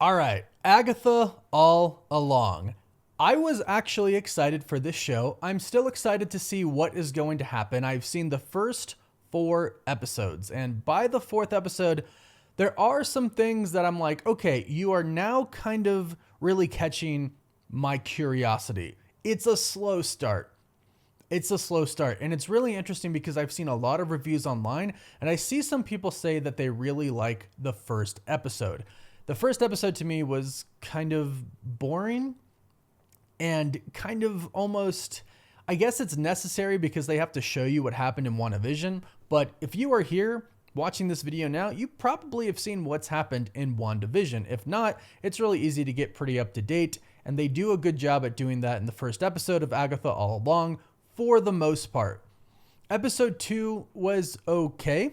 All right, Agatha All Along. I was actually excited for this show. I'm still excited to see what is going to happen. I've seen the first 4 episodes, and by the fourth episode, there are some things that I'm like, okay, you are now kind of really catching my curiosity. It's a slow start. It's a slow start. And it's really interesting because I've seen a lot of reviews online and I see some people say that they really like the first episode. The first episode to me was kind of boring and kind of almost, I guess it's necessary because they have to show you what happened in WandaVision. But if you are here watching this video now, you probably have seen what's happened in WandaVision. If not, it's really easy to get pretty up to date. And they do a good job at doing that in the first episode of Agatha All Along for the most part. Episode 2 was okay.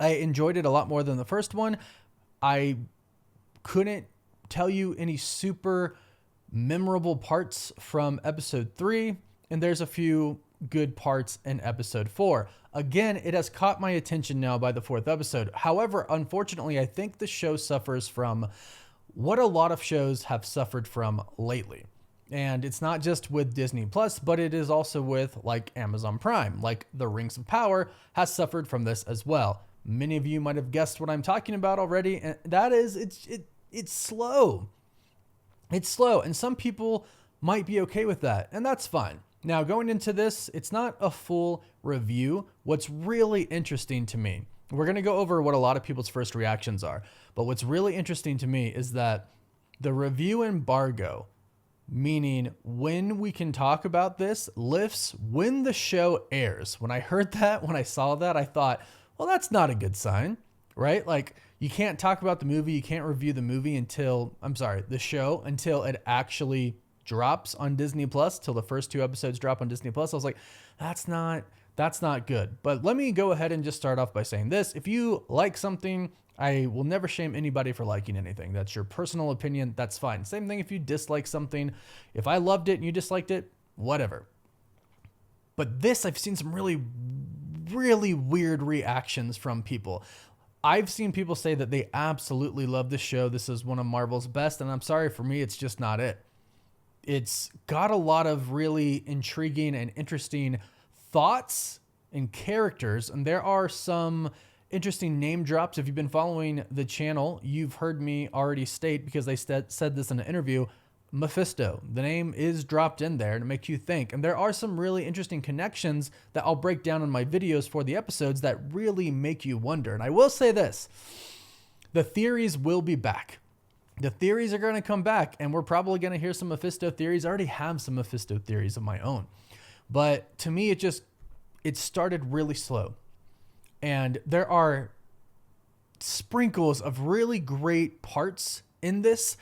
I enjoyed it a lot more than the first one. I couldn't tell you any super memorable parts from episode 3, and there's a few good parts in episode 4. Again, it has caught my attention now by the 4th episode. However, unfortunately, I think the show suffers from what a lot of shows have suffered from lately. And it's not just with Disney Plus, but it is also with like Amazon Prime. Like The Rings of Power has suffered from this as well. Many of you might have guessed what I'm talking about already, and that is it's slow. It's slow, and some people might be okay with that, and that's fine. Now, going into this, it's not a full review. What's really interesting to me, we're going to go over what a lot of people's first reactions are, but what's really interesting to me is that the review embargo, meaning when we can talk about this, lifts when the show airs. When I heard that, when I saw that, I thought, well, that's not a good sign, right? Like, you can't talk about the movie, you can't review the movie the show until it actually drops on Disney Plus, till the first 2 episodes drop on Disney Plus. I was like, that's not good. But let me go ahead and just start off by saying this. If you like something, I will never shame anybody for liking anything. That's your personal opinion. That's fine. Same thing if you dislike something. If I loved it and you disliked it, whatever. But this, I've seen some really, really weird reactions from people. I've seen people say that they absolutely love this show. This is one of Marvel's best. And I'm sorry, for me, it's just not it. It's got a lot of really intriguing and interesting thoughts and characters. And there are some interesting name drops. If you've been following the channel, you've heard me already state, because I said this in an interview, Mephisto. The name is dropped in there to make you think. And there are some really interesting connections that I'll break down in my videos for the episodes that really make you wonder. And I will say this, the theories will be back. The theories are going to come back, and we're probably going to hear some Mephisto theories. I already have some Mephisto theories of my own. But to me, it started really slow. And there are sprinkles of really great parts in this.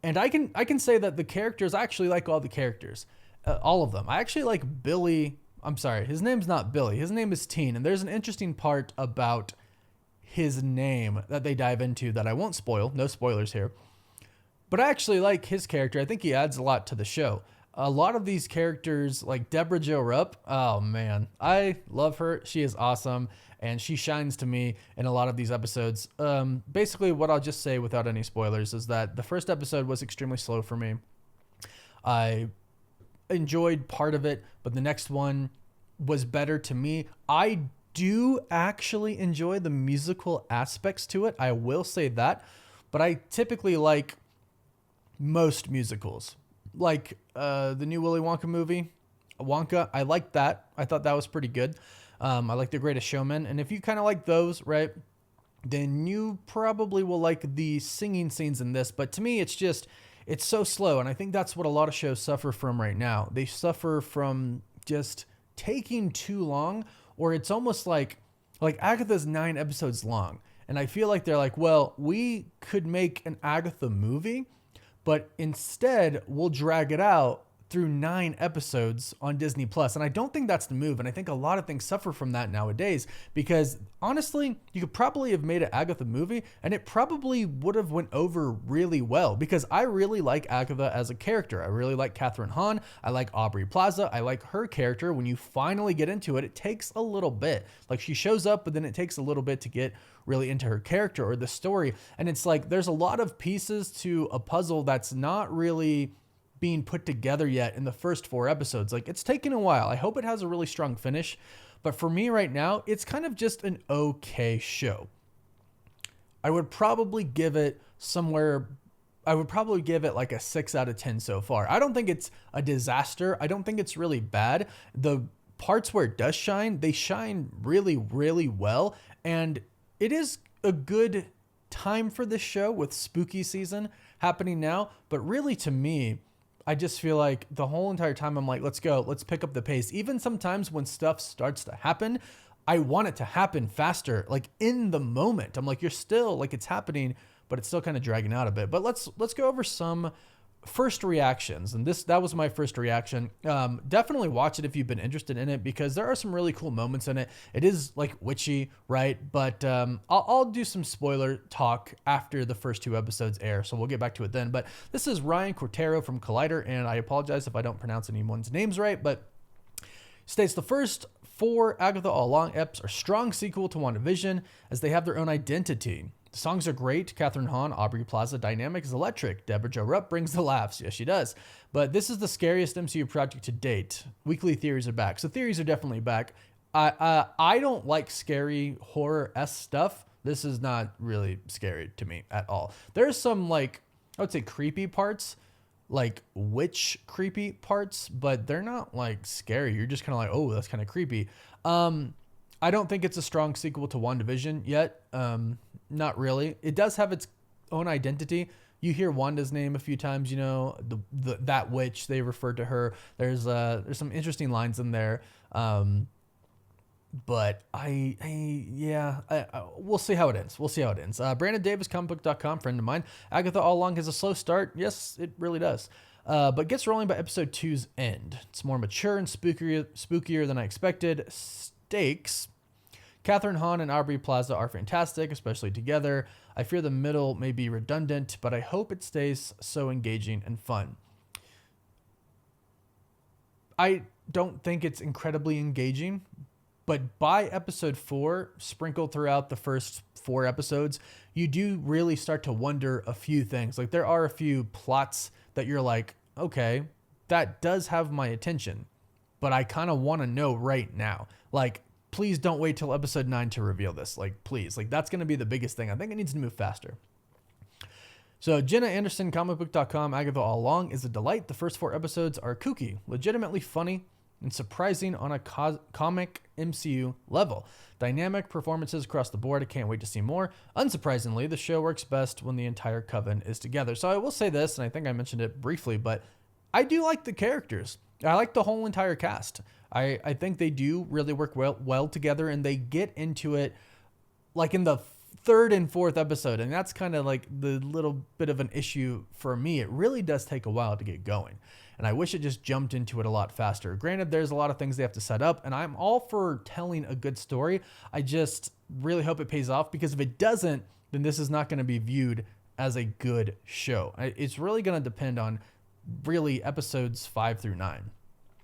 And I can say that the characters, I actually like all the characters, all of them. I actually like Billy. I'm sorry, his name's not Billy. His name is Teen. And there's an interesting part about his name that they dive into that I won't spoil. No spoilers here. But I actually like his character. I think he adds a lot to the show. A lot of these characters, like Deborah Jo Rupp, oh man, I love her. She is awesome, and she shines to me in a lot of these episodes. Basically, what I'll just say without any spoilers is that the first episode was extremely slow for me. I enjoyed part of it, but the next one was better to me. I do actually enjoy the musical aspects to it. I will say that, but I typically like most musicals. Like the new Willy Wonka movie, Wonka, I liked that. I thought that was pretty good. I like The Greatest Showman. And if you kind of like those, right, then you probably will like the singing scenes in this. But to me, it's so slow. And I think that's what a lot of shows suffer from right now. They suffer from just taking too long, or it's almost like Agatha's 9 episodes long. And I feel like they're like, well, we could make an Agatha movie, but instead we'll drag it out through 9 episodes on Disney Plus. And I don't think that's the move. And I think a lot of things suffer from that nowadays, because honestly, you could probably have made an Agatha movie and it probably would have went over really well, because I really like Agatha as a character. I really like Catherine Hahn. I like Aubrey Plaza. I like her character. When you finally get into it, it takes a little bit. Like, she shows up, but then it takes a little bit to get really into her character or the story. And it's like, there's a lot of pieces to a puzzle that's not really being put together yet in the first 4 episodes. Like, it's taken a while. I hope it has a really strong finish. But for me right now, it's kind of just an okay show. I would probably give it like a 6 out of 10 so far. I don't think it's a disaster. I don't think it's really bad. The parts where it does shine, they shine really, really well. And it is a good time for this show with spooky season happening now. But really, to me, I just feel like the whole entire time I'm like, let's go, let's pick up the pace. Even sometimes when stuff starts to happen, I want it to happen faster, like in the moment. I'm like, you're still like, it's happening, but it's still kind of dragging out a bit. But let's go over some first reactions. And that was my first reaction. Definitely watch it if you've been interested in it, because there are some really cool moments in it. It is like witchy, right? But I'll do some spoiler talk after the first 2 episodes air, so we'll get back to it then. But this is Ryan Cortero from Collider, and I apologize if I don't pronounce anyone's names right, but states the first 4 Agatha All Along eps are strong sequel to WandaVision, as they have their own identity. The songs are great. Catherine Hahn, Aubrey Plaza dynamic is electric. Deborah Jo Rupp brings the laughs. Yes, she does. But this is the scariest MCU project to date. Weekly theories are back. So theories are definitely back. I don't like scary horror-esque stuff. This is not really scary to me at all. There's some, like, I would say creepy parts, like witch creepy parts, but they're not like scary. You're just kind of like, oh, that's kind of creepy. I don't think it's a strong sequel to WandaVision yet. Not really. It does have its own identity. You hear Wanda's name a few times, you know, that witch, they referred to her. There's some interesting lines in there. But we'll see how it ends. Brandon Davis, comicbook.com, friend of mine. Agatha All Along has a slow start. Yes, it really does. But gets rolling by episode 2's end. It's more mature and spookier than I expected. Stakes. Catherine Hahn and Aubrey Plaza are fantastic, especially together. I fear the middle may be redundant, but I hope it stays so engaging and fun. I don't think it's incredibly engaging, but by episode 4, sprinkled throughout the first 4 episodes, you do really start to wonder a few things. Like, there are a few plots that you're like, okay, that does have my attention, but I kind of want to know right now. Like, please don't wait till episode 9 to reveal this. Like, please. Like, that's going to be the biggest thing. I think it needs to move faster. So, Jenna Anderson, comicbook.com, Agatha All Along is a delight. The first 4 episodes are kooky, legitimately funny, and surprising on a comic MCU level. Dynamic performances across the board. I can't wait to see more. Unsurprisingly, the show works best when the entire coven is together. So I will say this, and I think I mentioned it briefly, but I do like the characters. I like the whole entire cast. I think they do really work well together, and they get into it like in the 3rd and 4th episode. And that's kind of like the little bit of an issue for me. It really does take a while to get going. And I wish it just jumped into it a lot faster. Granted, there's a lot of things they have to set up, and I'm all for telling a good story. I just really hope it pays off, because if it doesn't, then this is not going to be viewed as a good show. It's really going to depend on really episodes 5 through 9.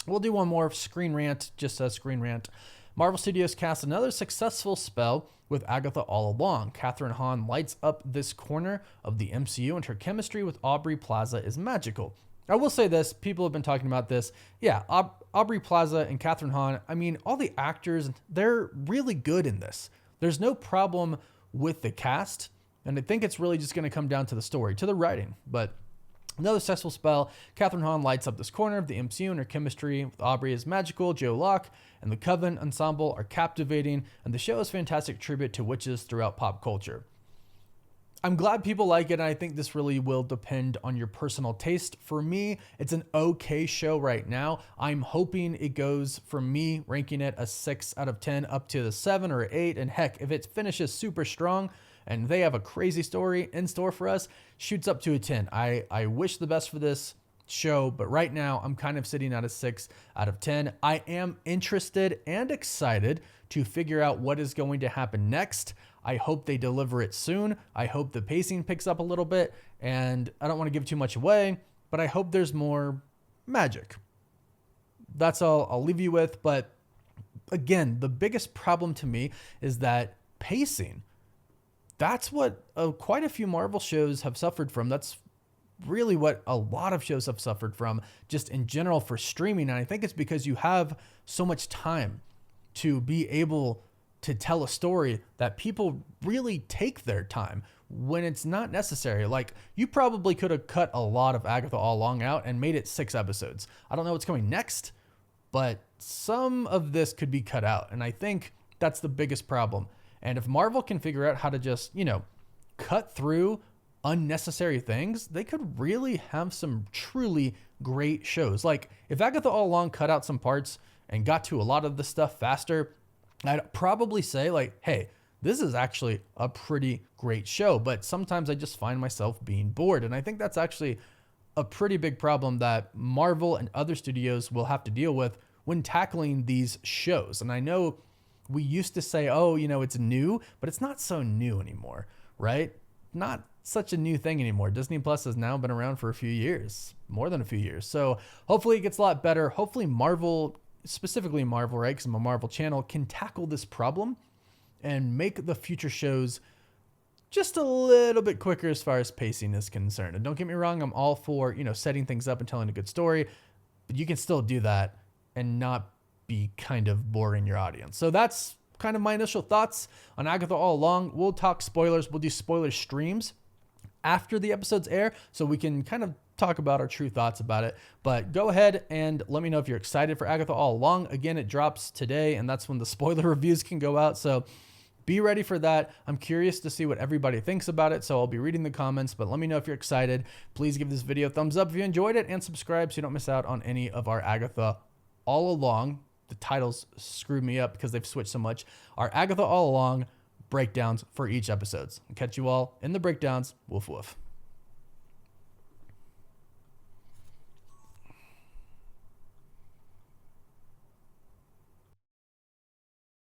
We'll do one more screen rant, just a screen rant. Marvel Studios cast another successful spell with Agatha All Along. Catherine Hahn lights up this corner of the MCU, and her chemistry with Aubrey Plaza is magical. I will say this, people have been talking about this. Yeah, Aubrey Plaza and Catherine Hahn, I mean, all the actors, they're really good in this. There's no problem with the cast, and I think it's really just going to come down to the story, to the writing. But another successful spell, Catherine Hahn lights up this corner of the MCU, and her chemistry with Aubrey is magical. Joe Locke and the Coven ensemble are captivating, and the show is a fantastic tribute to witches throughout pop culture. I'm glad people like it, and I think this really will depend on your personal taste. For me, it's an okay show right now. I'm hoping it goes, from me ranking it a 6 out of 10 up to the 7 or 8, and heck, if it finishes super strong and they have a crazy story in store for us, shoots up to a 10. I wish the best for this show, but right now I'm kind of sitting at a 6 out of 10. I am interested and excited to figure out what is going to happen next. I hope they deliver it soon. I hope the pacing picks up a little bit, and I don't want to give too much away, but I hope there's more magic. That's all I'll leave you with. But again, the biggest problem to me is that pacing. That's what quite a few Marvel shows have suffered from. That's really what a lot of shows have suffered from just in general for streaming. And I think it's because you have so much time to be able to tell a story that people really take their time when it's not necessary. Like, you probably could have cut a lot of Agatha All Along out and made it 6 episodes. I don't know what's coming next, but some of this could be cut out. And I think that's the biggest problem. And if Marvel can figure out how to just, cut through unnecessary things, they could really have some truly great shows. Like, if Agatha All Along cut out some parts and got to a lot of the stuff faster, I'd probably say, like, hey, this is actually a pretty great show. But sometimes I just find myself being bored. And I think that's actually a pretty big problem that Marvel and other studios will have to deal with when tackling these shows. And I know we used to say, oh, it's new, but it's not so new anymore, right? Not such a new thing anymore. Disney Plus has now been around for a few years, more than a few years. So hopefully it gets a lot better. Hopefully Marvel, specifically Marvel, right, because I'm a Marvel channel, can tackle this problem and make the future shows just a little bit quicker as far as pacing is concerned. And don't get me wrong, I'm all for, setting things up and telling a good story, but you can still do that and not be kind of boring your audience. So that's kind of my initial thoughts on Agatha All Along. We'll talk spoilers. We'll do spoiler streams after the episodes air so we can kind of talk about our true thoughts about it. But go ahead and let me know if you're excited for Agatha All Along. Again, it drops today, and that's when the spoiler reviews can go out. So be ready for that. I'm curious to see what everybody thinks about it, so I'll be reading the comments, but let me know if you're excited. Please give this video a thumbs up if you enjoyed it, and subscribe so you don't miss out on any of our Agatha All Along. The titles screwed me up because they've switched so much. Our Agatha All Along breakdowns for each episodes. I'll catch you all in the breakdowns. Woof woof.